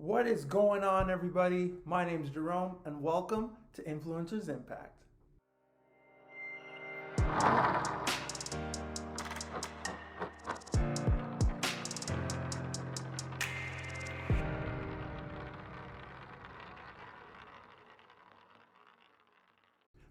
What is going on, everybody? My name is Jerome, and welcome to Influencers Impact.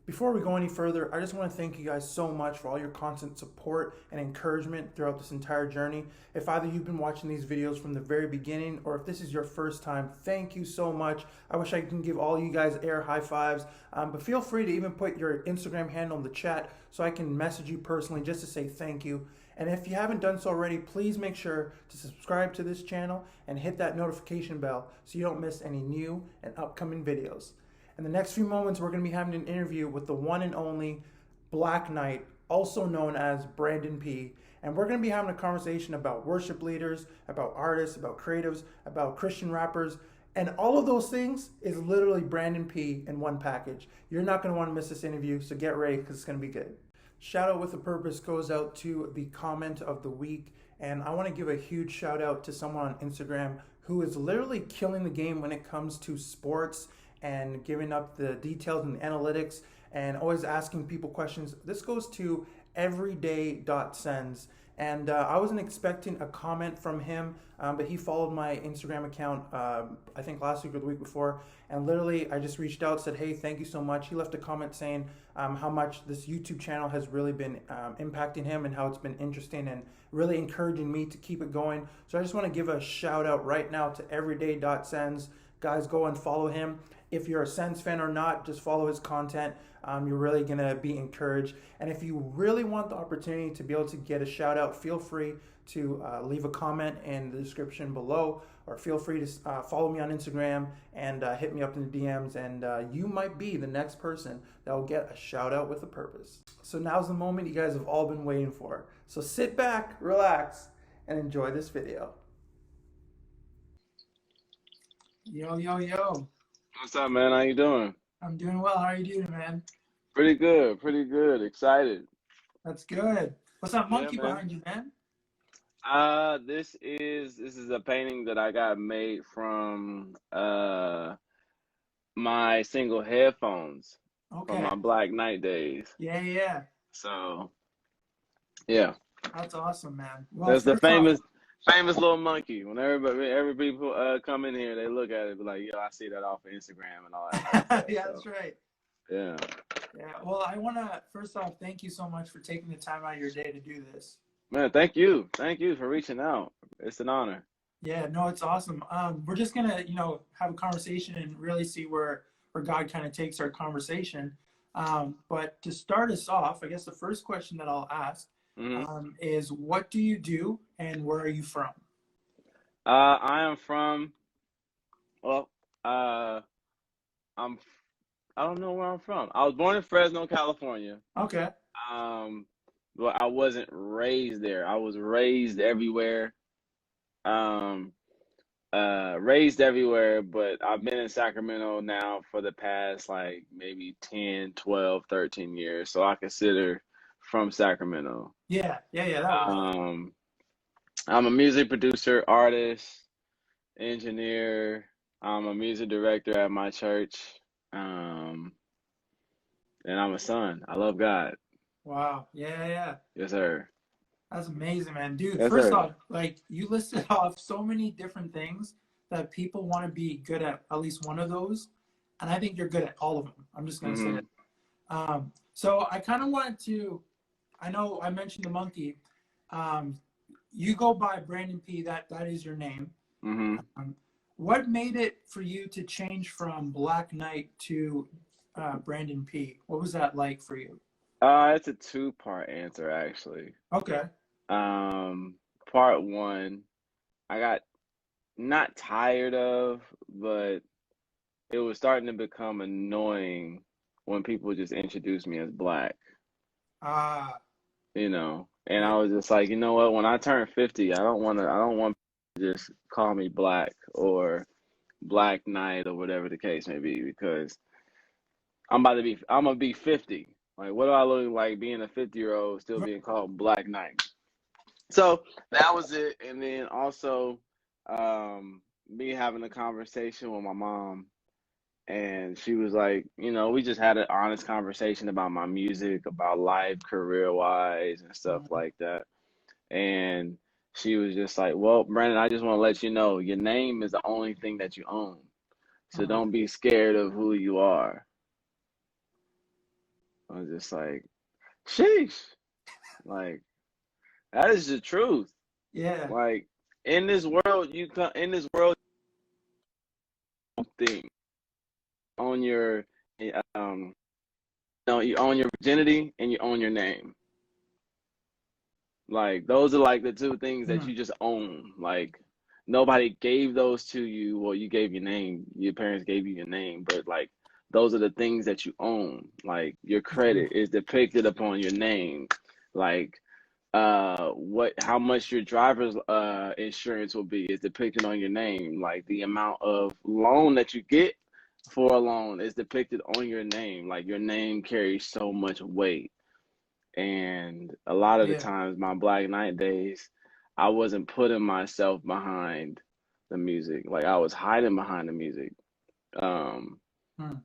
Before we go any further, I just want to thank you guys so much for all your constant support and encouragement throughout this entire journey. If either you've been watching these videos from the very beginning or if this is your first time, thank you so much. I wish I can give all you guys air high fives, but feel free to even put your Instagram handle in the chat so I can message you personally just to say thank you. And if you haven't done so already, please make sure to subscribe to this channel and hit that notification bell so you don't miss any new and upcoming videos. In the next few moments, we're going to be having an interview with the one and only Black Knight, also known as Brvndon P. And we're going to be having a conversation about worship leaders, about artists, about creatives, about Christian rappers. And all of those things is literally Brvndon P in one package. You're not going to want to miss this interview, so get ready because it's going to be good. Shout out with a purpose goes out to the comment of the week. And I want to give a huge shout out to someone on Instagram who is literally killing the game when it comes to sports and giving up the details and the analytics and always asking people questions. This goes to everyday.sends. And I wasn't expecting a comment from him, but he followed my Instagram account, I think last week or the week before. And literally, I just reached out, said, hey, thank you so much. He left a comment saying how much this YouTube channel has really been impacting him and how it's been interesting and really encouraging me to keep it going. So I just want to give a shout out right now to everyday.sends. Guys, go and follow him. If you're a Sens fan or not, just follow his content. You're really going to be encouraged. And if you really want the opportunity to be able to get a shout out, feel free to leave a comment in the description below, or feel free to follow me on Instagram and hit me up in the DMs. And you might be the next person that will get a shout out with a purpose. So now's the moment you guys have all been waiting for. So sit back, relax, and enjoy this video. Yo, yo, yo. What's up, man? How you doing? I'm doing well. How are you doing, man? Pretty good, pretty good. Excited. That's good. What's that monkey Yeah, man. behind you, man? This is a painting that I got made from my single headphones from Okay. my Black Knight days. Yeah. So, yeah. That's awesome, man. Well, That's the first off, famous little monkey. When every people come in here, they look at it, be like, yo, I see that off of Instagram and all that kind of stuff. yeah, So, that's right. yeah. Yeah. Well, I want to first off thank you so much for taking the time out of your day to do this. Man, thank you. Thank you for reaching out. It's an honor. Yeah, no, it's awesome. We're just gonna, have a conversation and really see where God kind of takes our conversation. But to start us off, I guess the first question that I'll ask is, what do you do and where are you from? I am from, well, I don't know where I'm from. I was born in Fresno, California. Okay. But I wasn't raised there. I was raised everywhere. Raised everywhere, but I've been in Sacramento now for the past like maybe 10, 12, 13 years. So I consider from Sacramento. Yeah. That was I'm a music producer, artist, engineer. I'm a music director at my church. And I'm a son. I love God. Wow. Yeah. Yes, sir. That's amazing, man. Dude, Yes, first sir. off, like you listed off so many different things that people want to be good at least one of those. And I think you're good at all of them. I'm just going to say it. So I kind of wanted to, I know I mentioned the monkey. You go by Brvndon P. That is your name. What made it for you to change from Black Knight to Brvndon P? What was that like for you? It's a two-part answer, actually. Okay. Part one, I got not tired of, but it was starting to become annoying when people just introduced me as Black. And I was just like, you know what? When I turn 50, I don't want to just call me Black or Black Knight or whatever the case may be, because I'm gonna be 50. Like, what do I look like being a 50-year-old still being called Black Knight? So that was it. And then also, me having a conversation with my mom, and she was like, we just had an honest conversation about my music, about life, career wise, and stuff Mm, like that. And she was just like, well, Brandon, I just want to let you know your name is the only thing that you own. So mm. don't be scared of who you are. I was just like, sheesh. Like, that is the truth. Yeah. Like, in this world, in this world, thing on your, um, you own your virginity and you own your name. Like, those are like the two things that Mm, you just own. Like, nobody gave those to you. Well, you gave your name. Your parents gave you your name, but like, those are the things that you own. Like, your mm, credit is depicted upon your name. Like, how much your driver's insurance will be is depicted on your name. Like, the amount of loan that you get for a loan is depicted on your name. Like, your name carries so much weight. And a lot of the yeah. times, my Black Knight days, I wasn't putting myself behind the music. Like, I was hiding behind the music, um, Mm,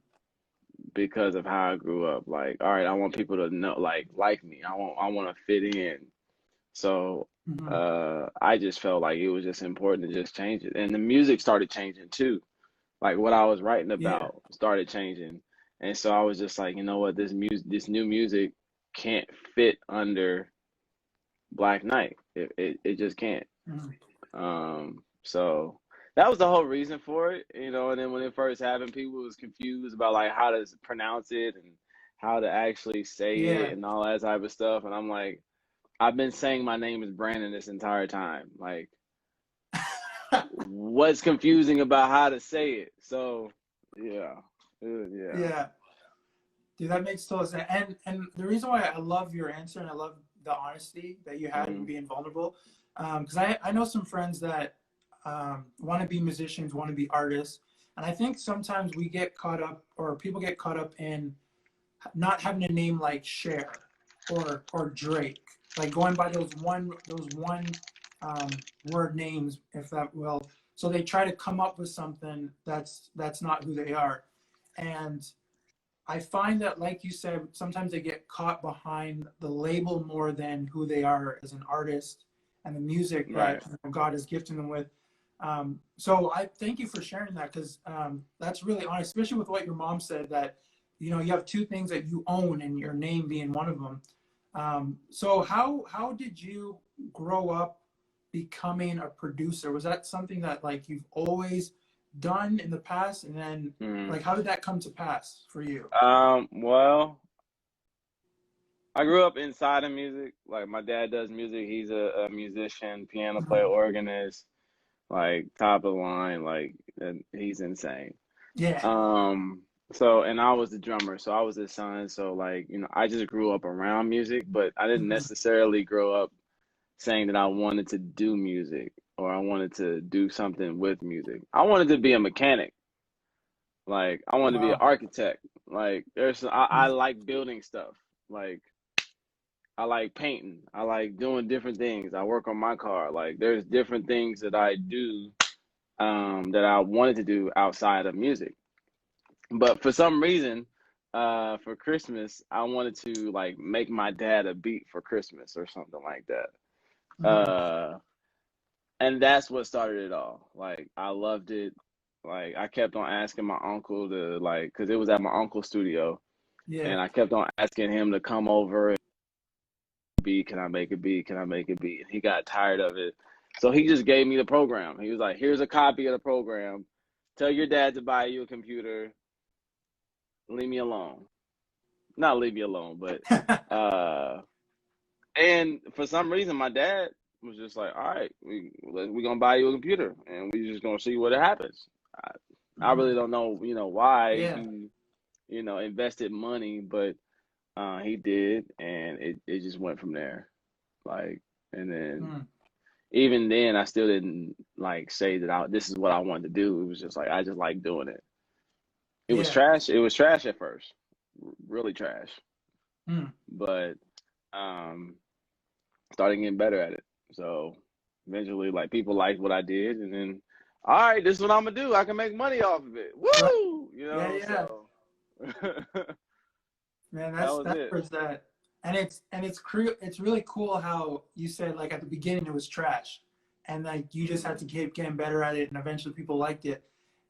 because of how I grew up. Like, all right, I want people to know, like me. I want to fit in. So, mhm. I just felt like it was just important to just change it. And the music started changing too. Like, what I was writing Yeah. about started changing. And so I was just like, you know what, this new music can't fit under Black Knight. It just can't. Mm, So that was the whole reason for it, And then when it first happened, people was confused about like how to pronounce it and how to actually say it yeah. and all that type of stuff. And I'm like, I've been saying my name is Brandon this entire time. Like, what's confusing about how to say it? So, yeah, yeah. Yeah. Dude, that makes total sense. And the reason why I love your answer and I love the honesty that you had in Hmm. being vulnerable, because I know some friends that want to be musicians, want to be artists, and I think sometimes we get caught up, or people get caught up in not having a name like Cher or Drake, like going by those one word names, if that will. So they try to come up with something that's not who they are, and I find that, like you said, sometimes they get caught behind the label more than who they are as an artist and the music Right. that God has gifted them with. So I thank you for sharing that, because that's really honest, especially with what your mom said, that you have two things that you own, and your name being one of them. So how did you grow up becoming a producer? Was that something that like you've always done in the past, and then Hmm. like how did that come to pass for you? Well, I grew up inside of music. Like, my dad does music. He's a musician, piano player, Mhm. organist, like top of the line. Like, and he's insane. Yeah. Um, so, and I was the drummer, so I was his son. So, like, I just grew up around music, but I didn't Mhm. necessarily grow up saying that I wanted to do music or I wanted to do something with music. I wanted to be a mechanic. Like, I wanted to be an Wow. architect. Like, I Mhm. like building stuff. Like, I like painting. I like doing different things. I work on my car. Like, there's different things that I do, that I wanted to do outside of music. But for some reason, for Christmas, I wanted to like make my dad a beat for Christmas or something like that. Mhm. And that's what started it all. Like, I loved it. Like, I kept on asking my uncle to, like, because it was at my uncle's studio, Yeah. and I kept on asking him to come over and beat. Can I make a beat? Can I make a beat? And he got tired of it, so he just gave me the program. He was like, "Here's a copy of the program. Tell your dad to buy you a computer. Leave me alone. Not leave me alone, but uh." And for some reason, my dad was just like, "All right, we gonna buy you a computer, and we just gonna see what happens." I, I really Mhm. don't know, why Yeah. he, invested money, but he did, and it just went from there. Like, and then Mm. even then, I still didn't like say that this is what I wanted to do. It was just like I just like doing it. It was Yeah. trash. It was trash at first, really trash, Mm. but um, started getting better at it. So eventually, like, people liked what I did, and then all right, this is what I'm gonna do. I can make money off of it. Right. Woo! Yeah, yeah. So that Man, was that's it. where it's at. And it's really cool how you said like at the beginning it was trash, and like you just had to keep getting better at it, and eventually people liked it.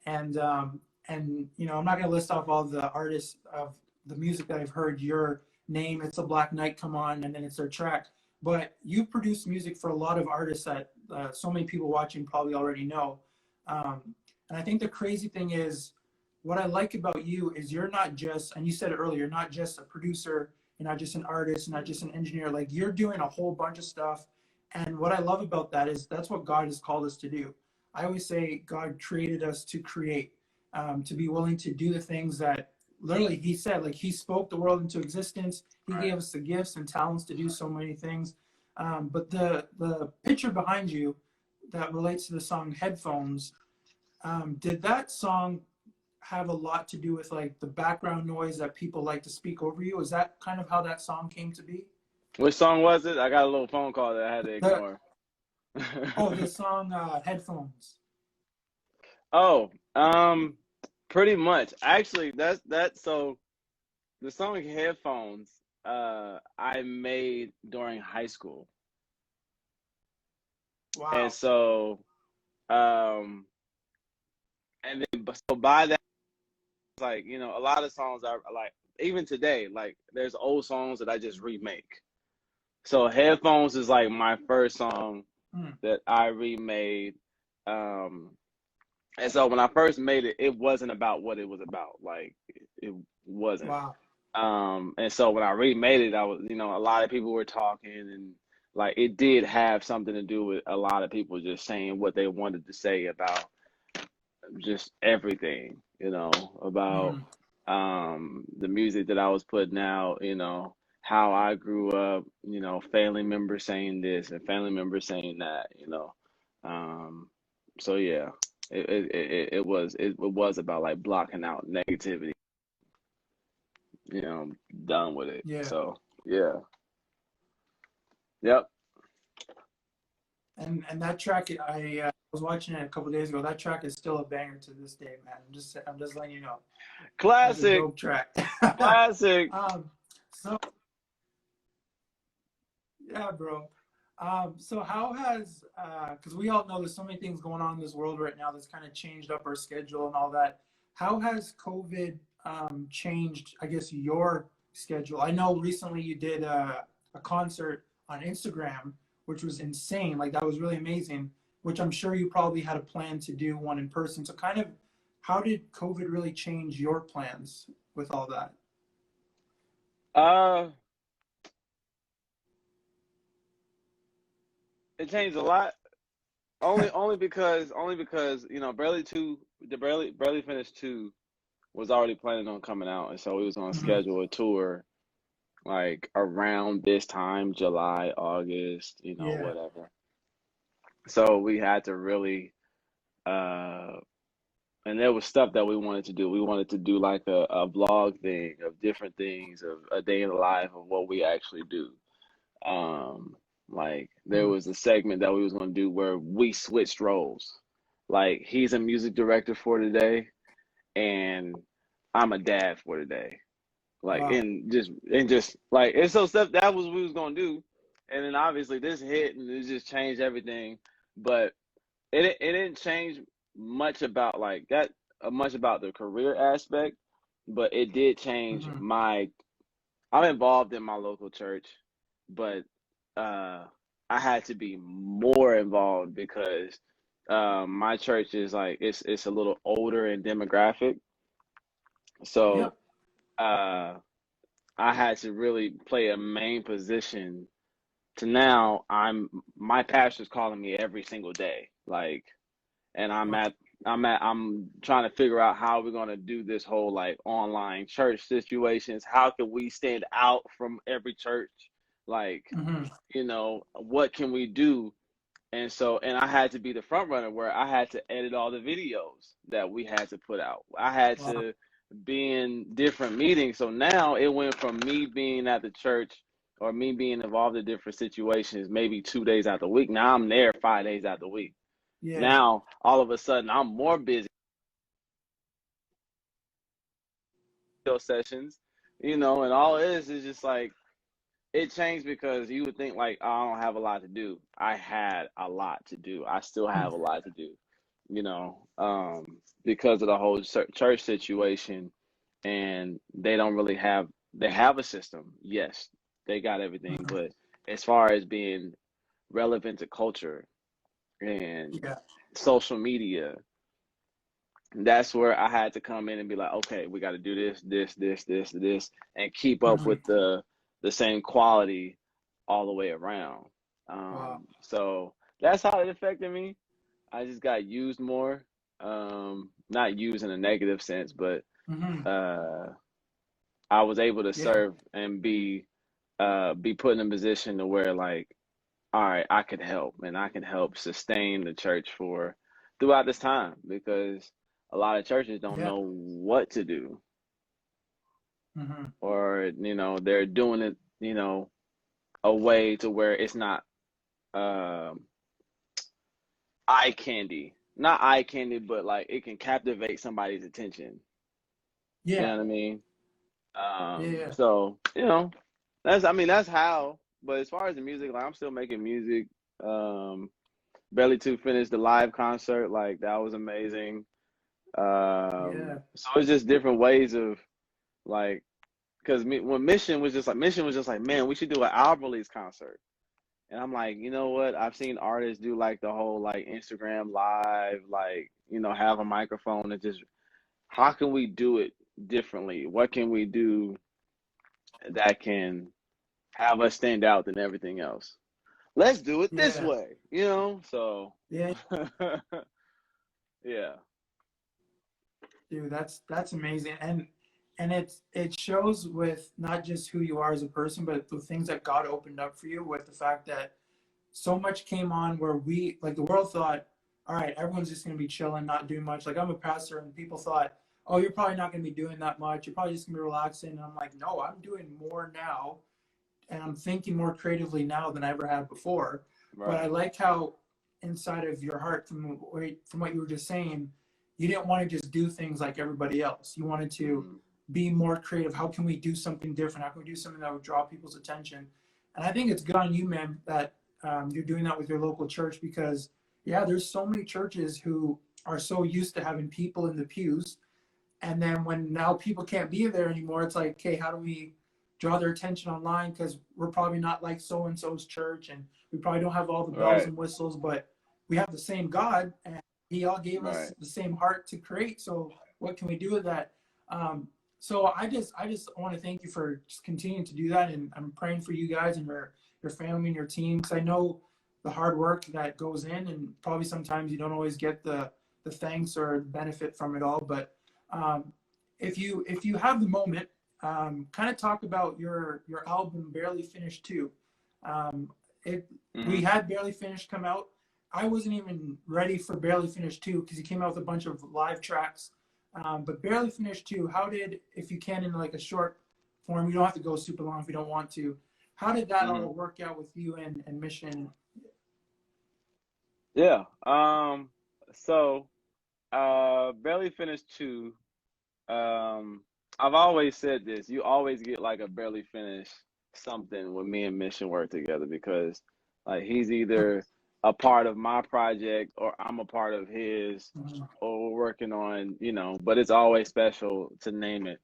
And you know, I'm not gonna list off all the artists of the music that I've heard your name. It's a Black Knight, come on, and then it's their track. But you produce music for a lot of artists that so many people watching probably already know. Um, and I think the crazy thing is, what I like about you is you're not just, and you said it earlier, you're not just a producer, you're not just an artist, you're not just an engineer. Like you're doing a whole bunch of stuff. And what I love about that is that's what God has called us to do. I always say God created us to create, to be willing to do the things that literally He said, like He spoke the world into existence. He gave us the gifts and talents to do so many things. But the picture behind you that relates to the song Headphones, did that song have a lot to do with like the background noise that people like to speak over you? Is that kind of how that song came to be? Which song was it? I got a little phone call that I had to The ignore. Oh, the song Headphones. Oh, pretty much. Actually, that's so the song Headphones, I made during high school. And Wow. so, um, and then, so by that, like, a lot of songs are like, even today, like, there's old songs that I just remake. So Headphones is like my first song Mm. that I remade. Um, and so when I first made it, it wasn't about what it was about. Like, it wasn't. Wow. And so when I remade it, I was, a lot of people were talking, and like it did have something to do with a lot of people just saying what they wanted to say about just everything, about Mm. the music that I was putting out, how I grew up, family members saying this and family members saying that. Um, so yeah, it was about like blocking out negativity, done with it. Yeah. So yeah, yep, And that track, I was watching it a couple days ago. That track is still a banger to this day, man. I'm just letting you know. That's a classic, dope track. classic. um, so yeah, bro. So how has, because we all know there's so many things going on in this world right now that's kind of changed up our schedule and all that. How has COVID changed, I guess, your schedule? I know recently you did a concert on Instagram, which was insane. Like that was really amazing, which I'm sure you probably had a plan to do one in person. So kind of, how did COVID really change your plans with all that? Uh, it changed a lot. Only because barely finished two was already planning on coming out, and so we was gonna Mhm. schedule a tour like around this time, July, August, Yeah. whatever. So we had to really, uh, and there was stuff that we wanted to do. We wanted to do like a vlog thing of different things of a day in the life of what we actually do. Um, like there Mm. was a segment that we was gonna do where we switched roles. Like he's a music director for today, and I'm a dad for today. Like Wow. and just like and so stuff that was what we was gonna do, and then obviously this hit and it just changed everything. But it didn't change much about like that much about the career aspect, but it did change Hmm. my. I'm involved in my local church, but uh, I had to be more involved because my church is like it's a little older in demographic, so Yep. uh, I had to really play a main position. To now, my pastor's calling me every single day, like, and Wow. I'm trying to figure out how we're gonna do this whole like online church situations. How can we stand out from every church? Like, Hmm. what can we do? And I had to be the front runner where I had to edit all the videos that we had to put out. I had Wow. to be in different meetings. So now it went from me being at the church or me being involved in different situations, maybe 2 days out the week. Now I'm there 5 days out the week. Yeah. Now, all of a sudden, I'm more busy sessions, and all it is just like, it changed because you would think like, oh, I don't have a lot to do. I had a lot to do. I still have a lot to do, because of the whole church situation, and they don't really they have a system. Yes, they got everything, but as far as being relevant to culture and Yeah. social media, that's where I had to come in and be like, okay, we got to do this, and keep up with the same quality all the way around. Wow. So that's how it affected me. I just got used more, not used in a negative sense, but uh, I was able to Yeah. serve and be put in a position to where, like, all right, I could help, and I can help sustain the church for throughout this time, because a lot of churches don't Yeah. know what to do, Mm-hmm. or they're doing it, a way to where it's not um eye candy, not eye candy, but like it can captivate somebody's attention. You Yeah. know what I mean? Yeah. So that's how. But as far as the music, like, I'm still making music. Um, Barely to finish the live concert, like that was amazing. Yeah. So it's just different ways of, like, because when Mission was just like, man, we should do an album release concert. And I'm like, you know what? I've seen artists do like the whole like Instagram live, like, have a microphone and just, how can we do it differently? What can we do that can have us stand out than everything else? Let's do it this Yeah. way, So Yeah. yeah. Dude, that's amazing. And it shows with not just who you are as a person, but the things that God opened up for you, with the fact that so much came on where we, like, the world thought, all right, everyone's just going to be chilling, not doing much. Like, I'm a pastor, and people thought, oh, you're probably not going to be doing that much. You're probably just going to be relaxing. And I'm like, no, I'm doing more now, and I'm thinking more creatively now than I ever had before. But I Right. like how inside of your heart, from what you were just saying, you didn't want to just do things like everybody else. You wanted to Mm-hmm. be more creative. How can we do something different? How can we do something that would draw people's attention? And I think it's good on you, man, that you're doing that with your local church, because, yeah, there's so many churches who are so used to having people in the pews, and then when now people can't be there anymore, it's like, okay, how do we draw their attention online? Because we're probably not like so and so's church, and we probably don't have all the bells Right. and whistles, but we have the same God, and He all gave us Right. the same heart to create. So what can we do with that? Um, so I just want to thank you for just continuing to do that, and I'm praying for you guys and your family and your team, because I know the hard work that goes in, and probably sometimes you don't always get the thanks or benefit from it all, but um, if you have the moment, kind of talk about your album Barely Finished 2. Um, it We Mm-hmm. had Barely Finished come out. I wasn't even ready for Barely Finished 2 because he came out with a bunch of live tracks. But Barely Finished 2, how did, if you can, in like a short form, you don't have to go super long if you don't want to. How did that Mm-hmm. all work out with you and Mission? Yeah. So Barely Finished 2. Um, I've always said this. You always get like a barely finished something when me and Mission work together, because like he's either a part of my project or I'm a part of his, or we're working on, but it's always special to name it.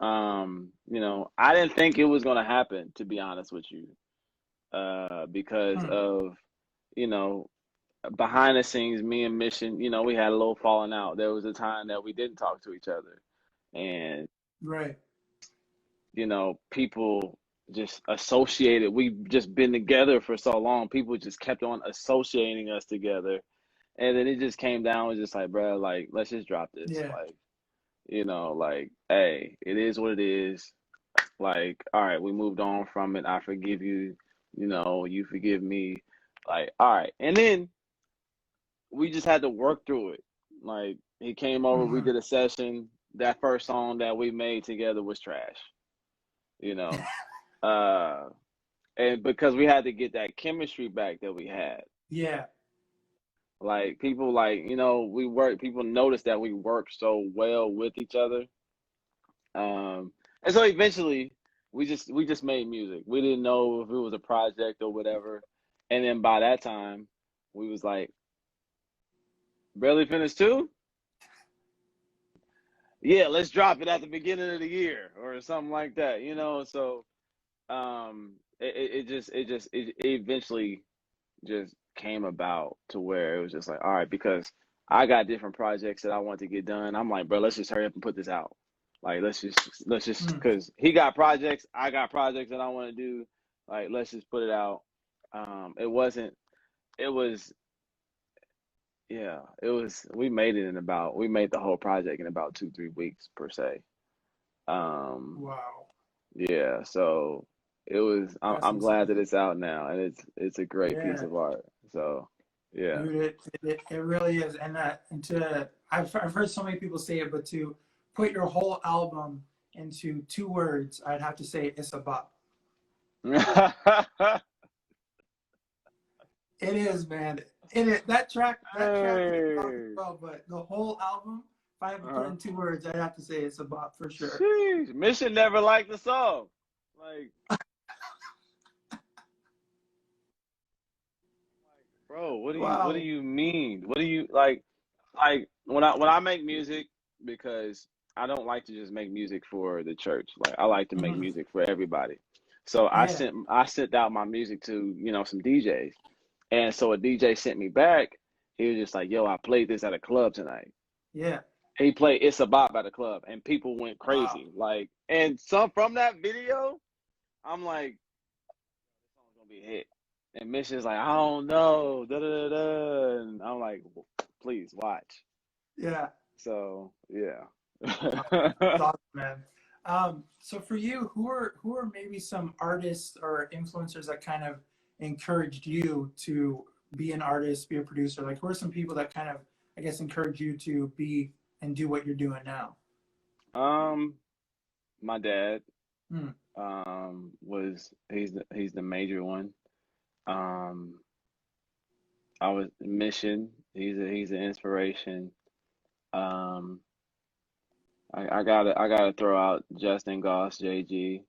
I didn't think it was gonna happen, to be honest with you. Because of, you know, behind the scenes, me and Mission, we had a little falling out. There was a time that we didn't talk to each other. And, Right. people just associated. We've just been together for so long. People just kept on associating us together. And then it just came down, was just like, bro, like, let's just drop this. Yeah. Like, like, hey, it is what it is. Like, all right, we moved on from it. I forgive you. You forgive me. Like, all right. And then we just had to work through it. Like, he came over, we did a session. That first song that we made together was trash, you know. Uh and because we had to get that chemistry back that we had. Yeah. Like people people notice that we work so well with each other. And so eventually we just made music. We didn't know if it was a project or whatever. And then by that time, we was like, barely finished too? Yeah, let's drop it at the beginning of the year or something like that, So it eventually just came about to where it was just like, all right, because I got different projects that I want to get done. I'm like, bro, let's just hurry up and put this out. Like, let's just, because he got projects, I got projects that I want to do. Like, let's just put it out. It wasn't, it was, yeah, it was, we made the whole project in about 2-3 weeks per se. Um, Wow. yeah, so it was, That's I'm glad insane. that it's out now, and it's a great piece Yeah. of art. So, yeah. Dude, it really is. I've heard so many people say it, but to put your whole album into 2 words, I'd have to say it's a bop. It is, man. It is that track is a bop as Hey. well, but the whole album, if I have to put it Uh-huh. in 2 words, I'd have to say it's a bop for sure. Sheesh. Mission never liked the song. Like, bro, what do Wow. you mean? What do you like when I make music, because I don't like to just make music for the church. Like, I like to make Mhm. music for everybody. So Yeah. I sent out my music to, some DJs. And so a DJ sent me back. He was just like, "Yo, I played this at a club tonight." Yeah. He played "It's a Bop" at a club, and people went Wow. crazy. Like, and some from that video, I'm like, "This song's gonna be a hit." And Mission's like, "I don't know, da da da da," and I'm like, "Please watch." Yeah. So yeah. Wow. That's awesome, man. So for you, who are maybe some artists or influencers that kind of encouraged you to be an artist, be a producer? Like, who are some people that kind of, I guess, encourage you to be and do what you're doing now? um, my dad Hmm. was he's the major one. Um, I was Mission. He's an inspiration. Um, I gotta throw out Justin Goss, JG.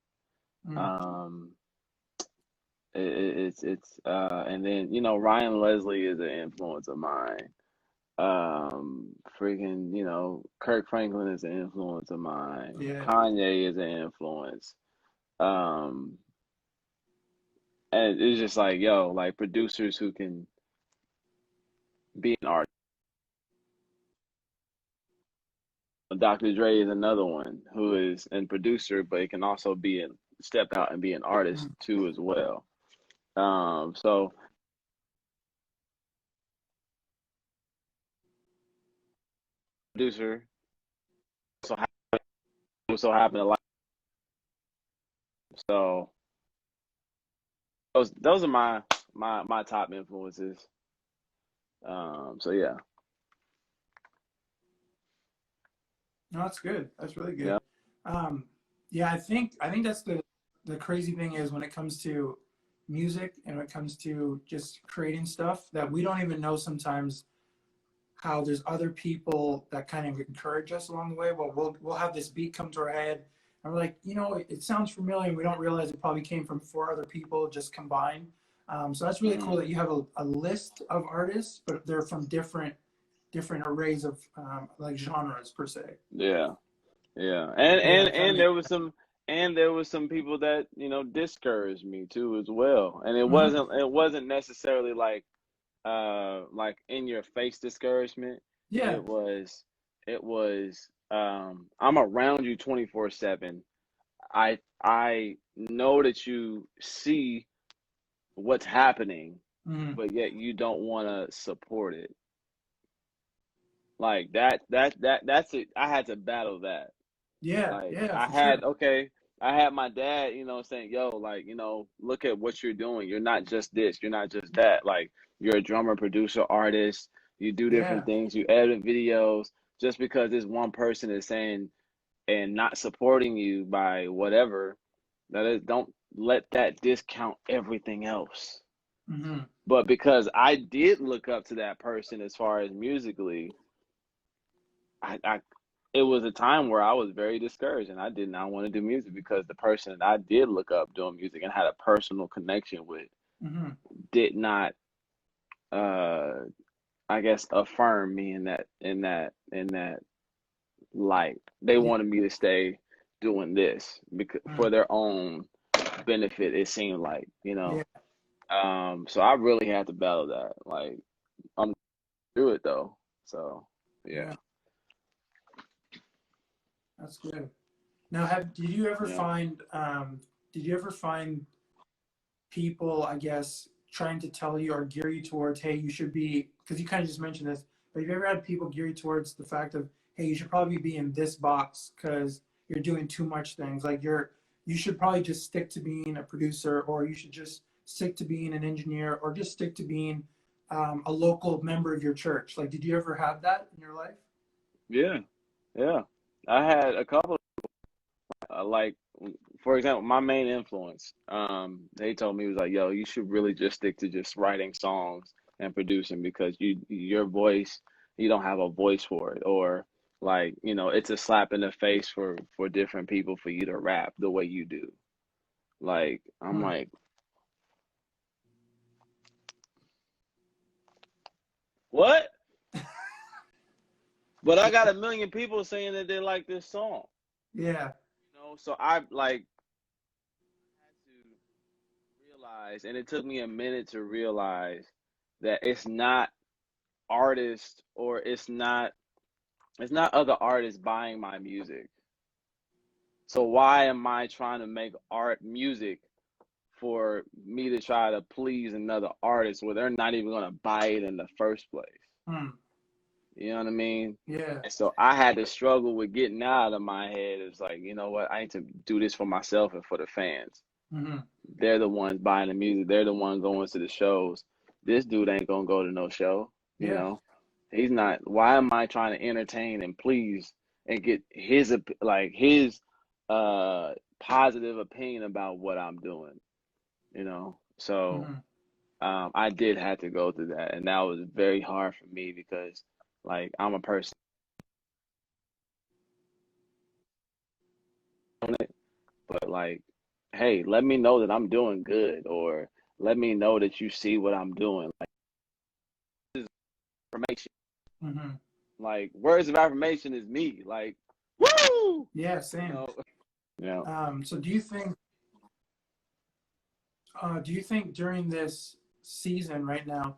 Hmm. Um, and then Ryan Leslie is an influence of mine. Freaking Kirk Franklin is an influence of mine. Yeah. Kanye is an influence. Um, and it's just like, yo, like producers who can be an artist. Dr. Dre is another one who is a producer, but it can also be and step out and be an artist Hmm. too as well. So producer so happen to like, so those are my top influences. So yeah, No, that's good. That's really yeah. good. Um, yeah, I think that's the crazy thing is when it comes to music and when it comes to just creating stuff that we don't even know sometimes how there's other people that kind of encourage us along the way. Well, we'll have this beat come to our head, and we're like, it sounds familiar. And we don't realize it probably came from 4 other people just combined. So that's really cool Mm, that you have a list of artists, but they're from different arrays of like genres per se. yeah, yeah. And Yeah, and that kind of and makes. there was some people that discouraged me too as well. And it Mhm. wasn't necessarily like in your face discouragement. Yeah. It was I'm around you 24/7. I know that you see what's happening, Mhm. but yet you don't want to support it. Like that's it. I had to battle that. Yeah. Like Yeah. I For sure. had okay, I had my dad, saying, "Yo, like, look at what you're doing. You're not just this. You're not just that. Like, you're a drummer, producer, artist. You do different Yeah. things. You edit videos. Just because this one person is saying and not supporting you by whatever, don't let that discount everything else." Mm-hmm. But because I did look up to that person as far as musically, I it was a time where I was very discouraged and I did not want to do music because the person that I did look up doing music and had a personal connection with Mm-hmm. did not uh I guess affirm me in that light. They Yeah. wanted me to stay doing this because for their own benefit, it seemed like, you Yeah. know. So I really had to battle that. Like I'm through it though. So yeah. Yeah. That's good. Now, have did you ever Yeah. find people, I guess, trying to tell you or gear you towards, hey, you should be, because you kind of just mentioned this, but have you ever had people gear you towards the fact of, hey, you should probably be in this box because you're doing too much things. Like you should probably just stick to being a producer, or you should just stick to being an engineer, or just stick to being a local member of your church. Like, did you ever have that in your life? Yeah. Yeah. I had a couple like for example, my main influence, they told me was like, yo, you should really just stick to just writing songs and producing because your voice, you don't have a voice for it, or like, you know, it's a slap in the face for different people for you to rap the way you do. Like, I'm Hmm. like, what? But I got a million people saying that they like this song, Yeah. you know, so I like had to realize, and it took me a minute to realize that it's not artists or it's not other artists buying my music. So why am I trying to make art music for me to try to please another artist where they're not even going to buy it in the first place? Hmm. You know what I mean? Yeah. And so I had to struggle with getting out of my head. It's like, you know what? I need to do this for myself and for the fans. Hmm. They're the ones buying the music. They're the ones going to the shows. This dude ain't gonna go to no show, you Yeah. know? He's not. Why am I trying to entertain and please and get his positive opinion about what I'm doing, you know? So Hmm. I did have to go through that, and that was very hard for me because like I'm a person on it, but like, hey, let me know that I'm doing good, or let me know that you see what I'm doing. Like this is information. Hmm. Like words of affirmation is me. Like, woo! Yeah. You Same. know. Yeah. So do you think during this season right now,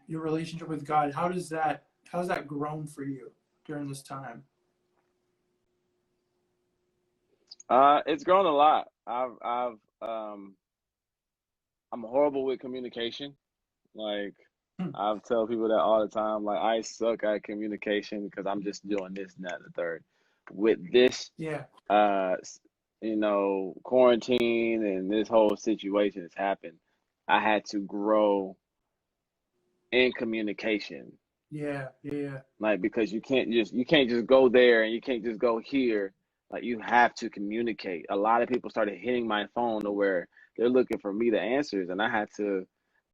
your relationship with God, how's that grown for you during this time? It's grown a lot. Um I'm horrible with communication. Like Hmm. I tell people that all the time. Like I suck at communication because I'm just doing this and that and the third. With this, Yeah. uh, you know, quarantine and this whole situation has happened, I had to grow in communication. Yeah. Yeah. Like because you can't just go there and you can't just go here. Like you have to communicate. A lot of people started hitting my phone to where they're looking for me the answers, and I had to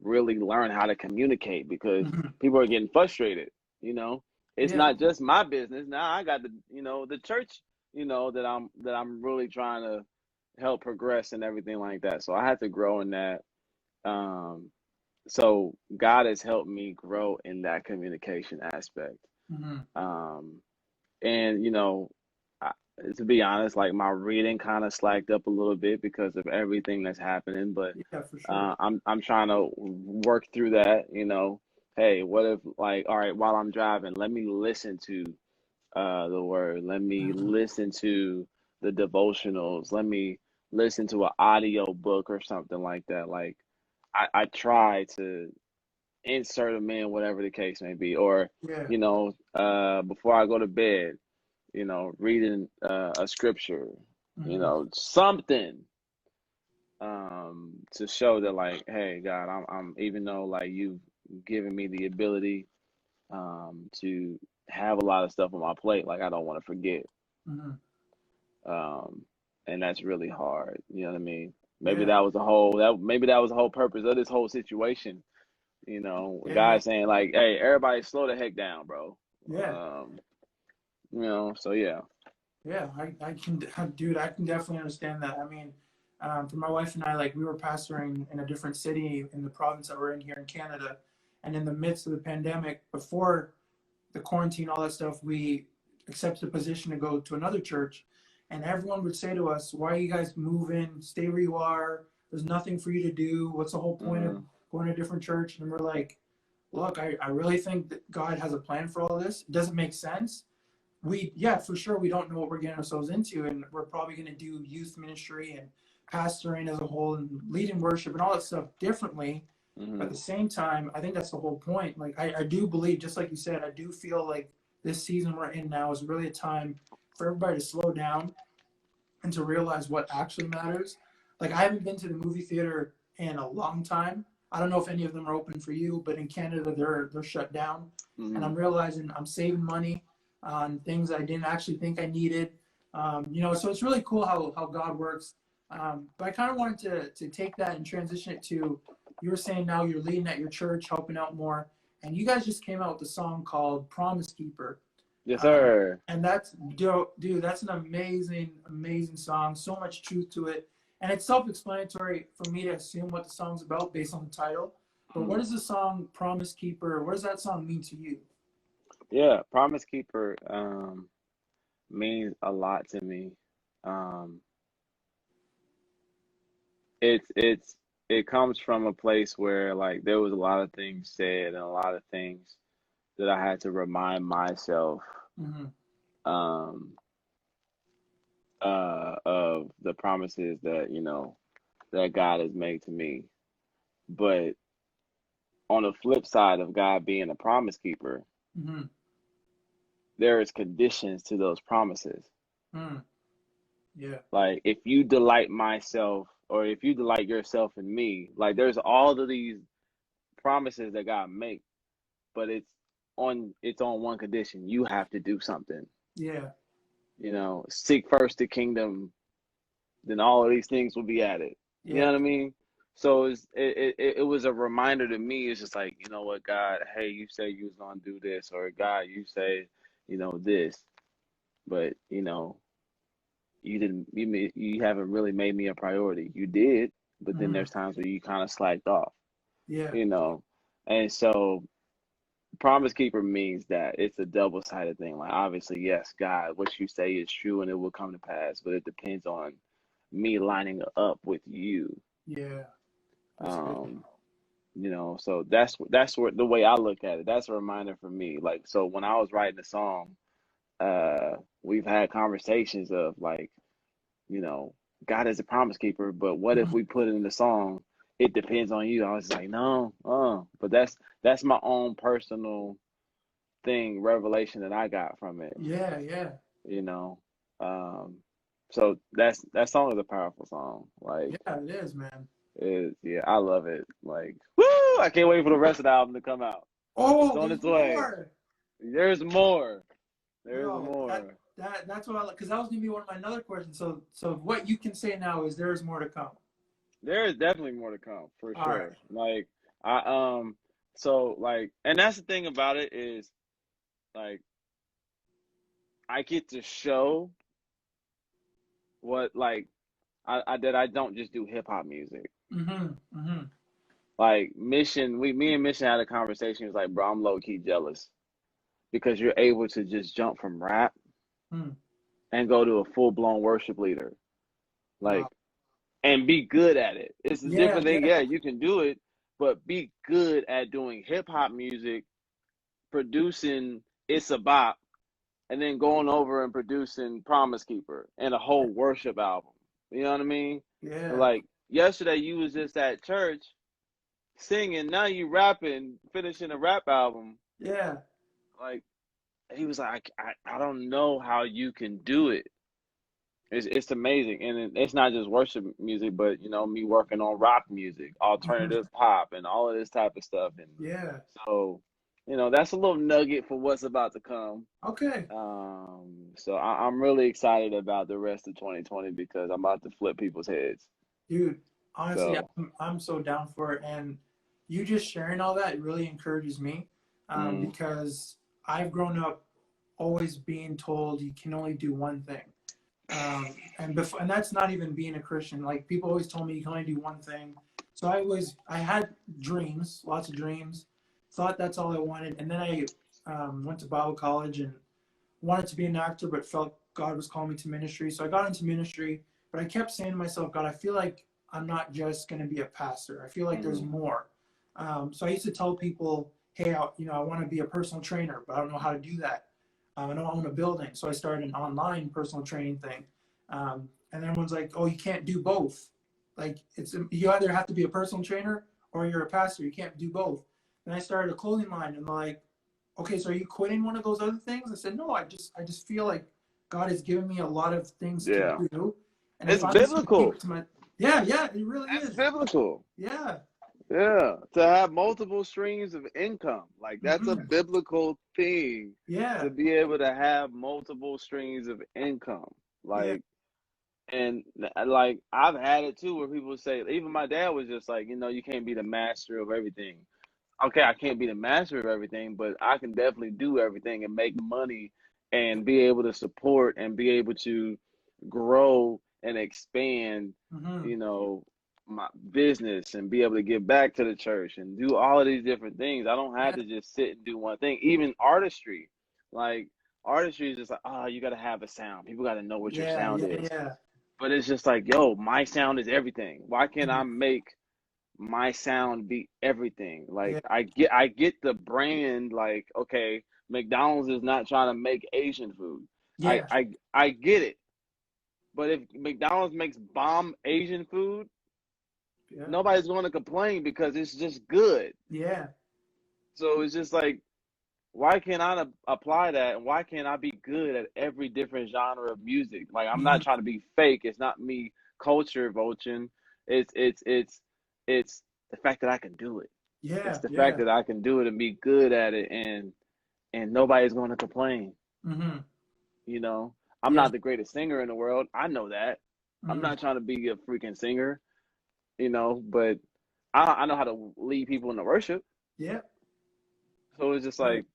really learn how to communicate because Hmm. people are getting frustrated. You know, it's Yeah. not just my business. Now I got the church. That I'm really trying to help progress and everything like that. So I had to grow in that. Um, so God has helped me grow in that communication aspect. Hmm. Um, and I, to be honest, like my reading kind of slacked up a little bit because of everything that's happening. But Yeah. For sure. I'm trying to work through that. Hey, what if like all right, while I'm driving, let me listen to the word. Let me Hmm. listen to the devotionals. Let me listen to an audio book or something like that. Like I try to insert them in, whatever the case may be, or Yeah. before I go to bed, reading a scripture, Hmm. something to show that like, hey, God, I'm even though like you've given me the ability to have a lot of stuff on my plate, like I don't want to forget, Hmm. um, and that's really hard. You know what I mean? Maybe Yeah. that was the whole purpose of this whole situation. You know, a Yeah. guy saying like, "Hey, everybody, slow the heck down, bro." Yeah. You know, so yeah. Yeah. I can, dude, I can definitely understand that. I mean, for my wife and I, like, we were pastoring in a different city in the province that we're in here in Canada. And in the midst of the pandemic, before the quarantine, all that stuff, we accepted a position to go to another church. And everyone would say to us, "Why are you guys moving? Stay where you are. There's nothing for you to do. What's the whole point of Mm-hmm. going to a different church?" And we're like, "Look, I really think that God has a plan for all this. It doesn't make sense. Yeah, for sure, we don't know what we're getting ourselves into. And we're probably going to do youth ministry and pastoring as a whole and leading worship and all that stuff differently. But at Mm-hmm. the same time, I think that's the whole point. Like, I do believe, just like you said, I do feel like this season we're in now is really a time for everybody to slow down and to realize what actually matters. Like, I haven't been to the movie theater in a long time. I don't know if any of them are open for you, but in Canada they're shut down. And Mm-hmm. I'm realizing I'm saving money on things I didn't actually think I needed. So it's really cool how God works. But I kind of wanted to take that and transition it to, you were saying now you're leading at your church, helping out more, and you guys just came out with a song called "Promise Keeper." Yes, Um, sir. and that's dude, that's an amazing, amazing song. So much truth to it, and it's self-explanatory for me to assume what the song's about based on the title. But what Mm-hmm. does the song "Promise Keeper"? What does that song mean to you? Yeah, Promise Keeper means a lot to me. Um, it comes from a place where like there was a lot of things said and a lot of things that I had to remind myself Mm-hmm. um of the promises that, you know, that God has made to me. But on the flip side of God being a promise keeper, Mm-hmm. there is conditions to those promises. Mm. Yeah. Like if you delight myself or if you delight yourself in me, like there's all of these promises that God make, but it's on one condition. You have to do something. Yeah. You know, seek first the kingdom, then all of these things will be added. You know Yeah. what I mean? So it was a reminder to me. It's just like, you know what, God, hey, you say you was gonna do this, or God, you say, you know, this, but you know, you didn't, you haven't really made me a priority. You did, but then Mm-hmm. there's times where you kind of slacked off, Yeah. you know, and so promise keeper means that it's a double sided thing. Like obviously, yes, God, what you say is true and it will come to pass, but it depends on me lining up with you. Yeah. That's good. Um, you know, so that's what the way I look at it. That's a reminder for me. Like so when I was writing the song, we've had conversations of like, you know, God is a promise keeper, but what if Mhm. we put it in the song? It depends on you. I was like, no, but that's my own personal thing, revelation that I got from it, Yeah. Yeah. you know. Um, so that song is a powerful song. Like, Yeah. It is, man. yeah, I love it. Like, woo! I can't wait for the rest of the album to come out. It's Oh, on there's its way. more. There's more. There's Bro, more. that's what I like, because that was gonna be one of my another questions. So what you can say now is there is more to come. There is definitely more to come for All right. sure. Like, I so like, and that's the thing about it is like I get to show what like I that I don't just do hip hop music. Mm-hmm. Mm-hmm. Like me and Mission had a conversation. He was like, bro, I'm low key jealous because you're able to just jump from rap Mm. and go to a full blown worship leader, like, Wow. and be good at it. It's a Yeah. different thing. Yeah. Yeah, you can do it, but be good at doing hip hop music, producing It's a Bop, and then going over and producing Promise Keeper and a whole worship album. You know what I mean? Yeah. Like yesterday, you was just at church singing. Now you rapping, finishing a rap album. Yeah. Like he was like, I don't know how you can do it. It's amazing, and it's not just worship music, but you know me working on rock music, Mm-hmm. alternative pop, and all of this type of stuff. And Yeah. so, you know, that's a little nugget for what's about to come. Okay. So I'm really excited about the rest of 2020 because I'm about to flip people's heads. Dude, Honestly, So, I'm so down for it, and you just sharing all that really encourages me, mm, because I've grown up always being told you can only do one thing, and that's not even being a Christian. Like people always told me you can only do one thing. So I had dreams, lots of dreams, thought that's all I wanted, and then I went to Bible college and wanted to be an actor, but felt God was calling me to ministry. So I got into ministry, but I kept saying to myself, God, I feel like I'm not just going to be a pastor. I feel like there's mm, more. So I used to tell people, hey, I want to be a personal trainer, but I don't know how to do that. I don't own a building. So I started an online personal training thing. And everyone's like, oh, you can't do both. Like you either have to be a personal trainer or you're a pastor. You can't do both. And I started a clothing line, and like, okay, so are you quitting one of those other things? I said, no, I just feel like God has given me a lot of things to yeah, do. And if it's I'm just gonna keep biblical. it to my, yeah, yeah, it really It's is. biblical. Yeah. Yeah, to have multiple streams of income, like that's a Hmm. biblical thing to Yeah. be able to have multiple streams of income. Yeah. Like, and like I've had it too, where people say, even my dad was just like, you can't be the master of everything. Okay, I can't be the master of everything, but I can definitely do everything and make money and be able to support and be able to grow and expand, Hmm. you know, my business and be able to give back to the church and do all of these different things. I don't have Yeah. to just sit and do one thing. Even artistry, like artistry is just like, oh, you got to have a sound. People got to know what your Yeah. sound Yeah. is. Yeah. But it's just like, yo, my sound is everything. Why can't Mhm. I make my sound be everything? Like Yeah. I get the brand, like, okay, McDonald's is not trying to make Asian food. I Yeah. I I get it. But if McDonald's makes bomb Asian food, Yeah. nobody's going to complain because it's just good. Yeah. So it's just like, why can't I apply that, and why can't I be good at every different genre of music? Like I'm Hmm. not trying to be fake. It's not me culture vulturing. It's the fact that I can do it. It's Yeah. the fact Yeah. that I can do it and be good at it, and nobody's going to complain. Hmm. You know, I'm Yes. not the greatest singer in the world. I know that. I'm Mm. not trying to be a freaking singer. But I know how to lead people into worship. Yeah. So it's just Right.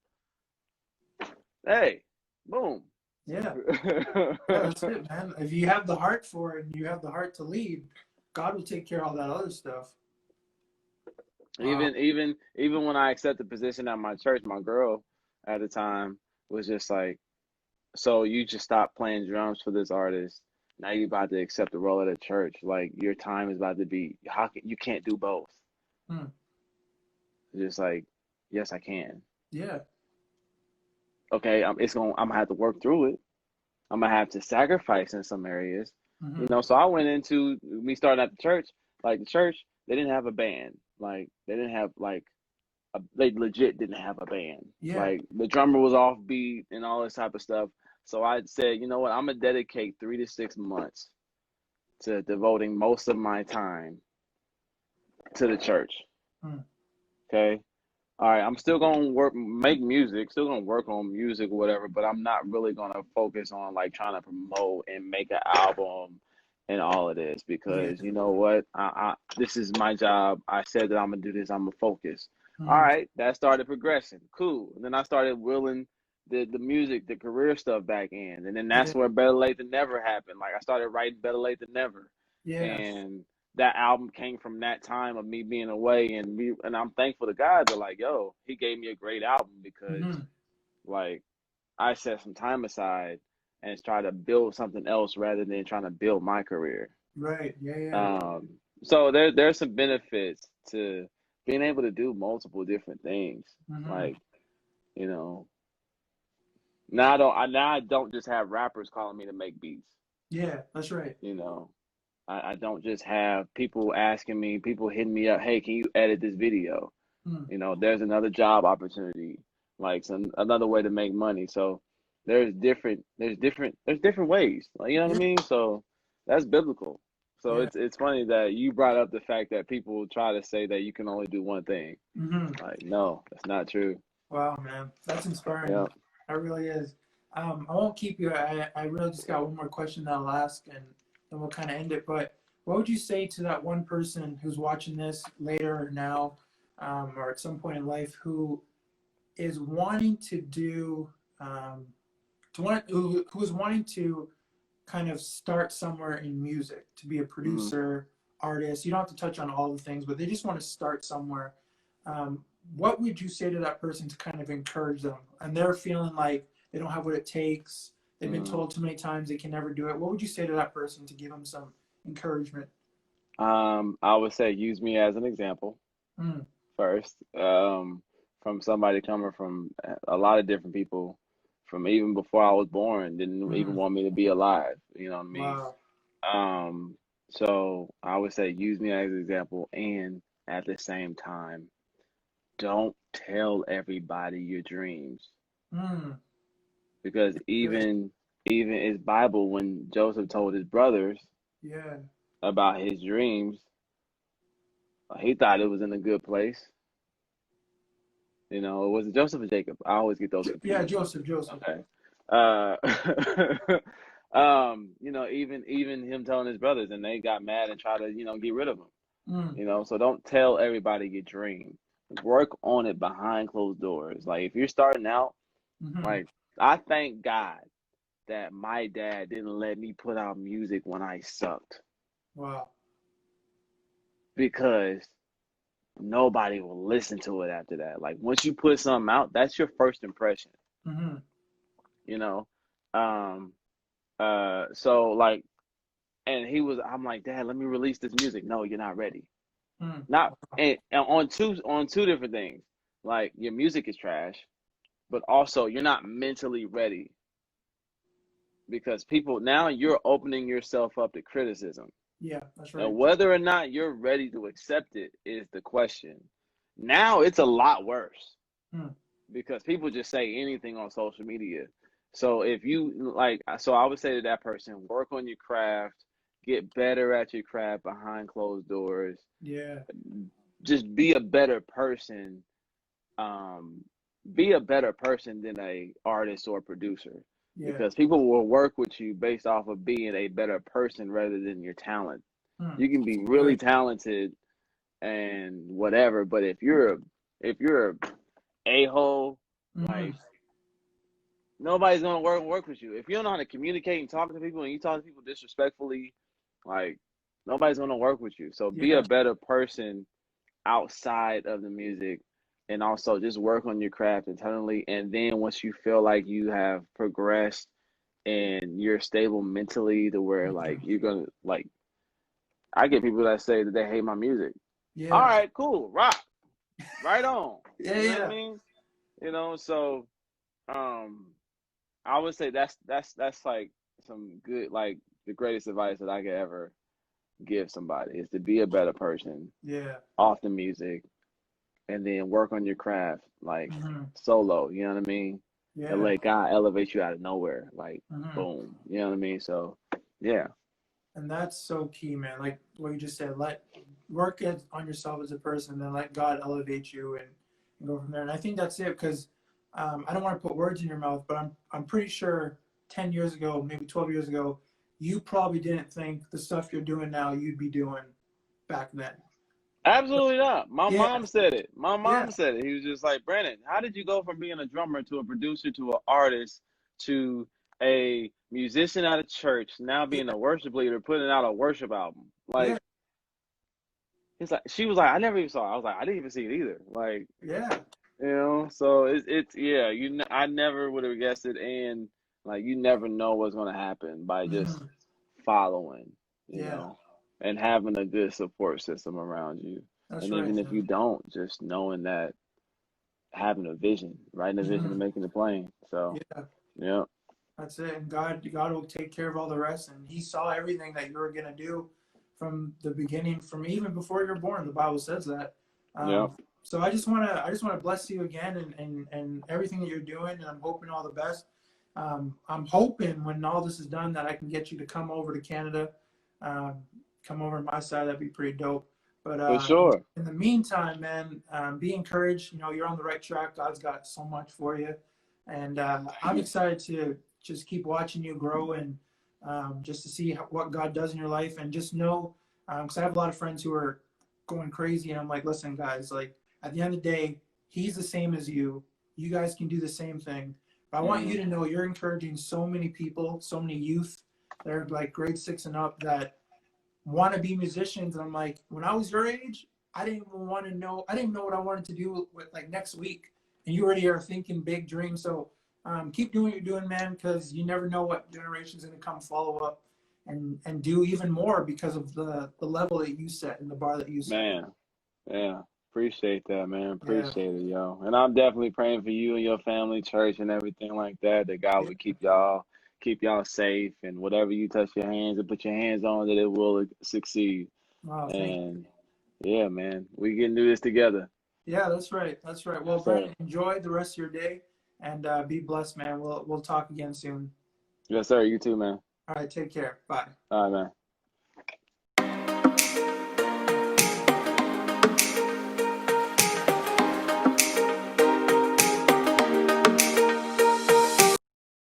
like, hey, boom. Yeah. Yeah. That's it, man. If you have the heart for it and you have the heart to lead, God will take care of all that other stuff. Uh, Even when I accepted the position at my church, my girl at the time was just like, so you just stopped playing drums for this artist. Now you about to accept the role at a church. Like your time is about to be, you can't do both. hmm. Just like, yes, I can. Yeah. Okay, I'm gonna have to work through it. I'm gonna have to sacrifice in some areas. Hmm. So I went into me starting at the church. Like the church, they didn't have a band. Like they didn't have like they legit didn't have a band. Yeah. Like the drummer was offbeat and all this type of stuff. So I said, you know what? I'm gonna dedicate 3 to 6 months to devoting most of my time to the church. Mm. Okay. All right, I'm still gonna make music, still gonna work on music or whatever, but I'm not really gonna focus on like trying to promote and make an album and all of this Yeah. because you know what? This is my job. I said that I'm gonna do this. I'm gonna focus. All Hmm. right, that started progressing. Cool. And then I started willing the music, the career stuff back in, and then Yeah. that's where Better Late Than Never happened. Like I started writing Better Late Than Never, Yeah. and that album came from that time of me being away and I'm thankful to God that like, yo, he gave me a great album because Hmm. like I set some time aside and try to build something else rather than trying to build my career. Right. Yeah. Yeah. Um so there's some benefits to being able to do multiple different things. Hmm. Like, you know, now I don't just have rappers calling me to make beats, Yeah. That's right. you know. I don't just have people asking me, people hitting me up, hey, can you edit this video? Mm. There's another job opportunity, like another way to make money. So there's different ways. Like, you know what I Yeah. mean? So that's biblical. So Yeah. it's funny that you brought up the fact that people try to say that you can only do one thing. Hmm. Like, no, that's not true. Wow, man. That's inspiring. Yeah. That really is. I won't keep you. I really just got one more question that I'll ask, and then we'll kind of end it. But what would you say to that one person who's watching this later or now, or at some point in life, who is wanting to do, who is wanting to kind of start somewhere in music, to be a Mm-hmm. producer, artist? You don't have to touch on all the things, but they just want to start somewhere. What would you say to that person to kind of encourage them? And they're feeling like they don't have what it takes. They've been Mm-hmm. told too many times they can never do it. What would you say to that person to give them some encouragement? I would say use me as an example Mm, first. From somebody coming from a lot of different people, from even before I was born, didn't even mm, want me to be alive. You know what I mean? wow. Um, so I would say use me as an example, and at the same time, don't tell everybody your dreams, Mm, because good. even it's Bible when Joseph told his brothers Yeah. about his dreams, he thought it was in a good place. You know, was it Joseph or Jacob? I always get those Yeah, confused. Joseph, Joseph. Okay. Uh, you know, even him telling his brothers, and they got mad and tried to, you know, get rid of him. Mm, You know, so don't tell everybody your dream. Work on it behind closed doors. Like if you're starting out, mm-hmm. like I thank God that my dad didn't let me put out music when I sucked, Wow. because nobody will listen to it after that. Like once you put something out, that's your first impression, Mm-hmm. you know? Um, so like, and I'm like, Dad, let me release this music. No, you're not ready. Mm, Not, and on two different things. Like your music is trash, but also you're not mentally ready, because people, now you're opening yourself up to criticism. yeah, that's And right. whether or not you're ready to accept it is the question. Now it's a lot worse, Mm, because people just say anything on social media. So if you like, so I would say to that person, work on your craft, get better at your craft behind closed doors, yeah. just be a better person. Um, be a better person than a artist or producer, Yeah. because people will work with you based off of being a better person rather than your talent. Mm, You can be really good. talented and whatever, but if you're a hole, Mm-hmm. like nobody's gonna work with you. If you don't know how to communicate and talk to people, and you talk to people disrespectfully, like nobody's gonna work with you. So be a Yeah. better person outside of the music, and also just work on your craft internally. And then once you feel like you have progressed and you're stable mentally to where like Mhm. you're gonna like, I get people that say that they hate my music. All Yeah. right, cool, rock, right on. Yeah. You know what I Yeah. mean? You know, so um I would say that's like some good, like the greatest advice that I could ever give somebody is to be a better person Yeah. off the music, and then work on your craft like Mm-hmm. solo, you know what I mean? And Yeah. let God elevate you out of nowhere. Like Mm-hmm. boom. You know what I mean? So yeah. And that's so key, man. Like what you just said, let on yourself as a person, then let God elevate you and go from there. And I think that's it because I don't want to put words in your mouth, but I'm pretty sure 10 years ago, maybe 12 years ago, you probably didn't think the stuff you're doing now you'd be doing back then. Absolutely not. My Yeah, mom said it. My yeah, mom said it. He was just like, Brandon, how did you go from being a drummer to a producer to an artist to a musician at a church, now yeah, being a worship leader, putting out a worship album? yeah, Like, it's like she was like, I never even saw it. I was like, I didn't even see it either. Like, yeah. you know, so it's yeah, I never would have guessed it, and like you never know what's gonna happen by just Mm-hmm. following, you Yeah, know, and having a good support system around you. that's And right. even if you don't, just knowing that, having a vision, writing a vision and Mm-hmm. making it plain. So Yeah. yeah, That's it. And God will take care of all the rest. And He saw everything that you were gonna do from the beginning, from even before you're born. The Bible says that. yeah, So I just wanna bless you again and everything that you're doing. And I'm hoping all the best. I'm hoping when all this is done that I can get you to come over to Canada, um, come over on my side. That'd be pretty dope. But for sure. in the meantime, man, be encouraged. You know, you're on the right track. God's got so much for you, and I'm excited to just keep watching you grow and just to see what God does in your life, and just know Because I have a lot of friends who are going crazy, and I'm like, listen, guys, like at the end of the day, he's the same as you. You guys can do the same thing. But I want you to know you're encouraging so many people, so many youth that are like grade 6 and up that want to be musicians. And I'm like, when I was your age, I didn't even want to know. I didn't know what I wanted to do with like next week, and you already are thinking big dreams. So keep doing what you're doing, man, because you never know what generation's going to come follow up and do even more because of the level that you set and the bar that you set. Man, yeah. Appreciate that, man. Yeah. Appreciate it, yo. And I'm definitely praying for you and your family, church, and everything like that. That God Yeah. would keep y'all safe, and whatever you touch your hands and put your hands on, that it will succeed. Wow, thank you. And yeah, man, we can do this together. Yeah, that's right. That's right. Well, Yes, sir. Brandon, enjoy the rest of your day and be blessed, man. We'll talk again soon. Yes, sir. You too, man. All right, take care. Bye. All right, man.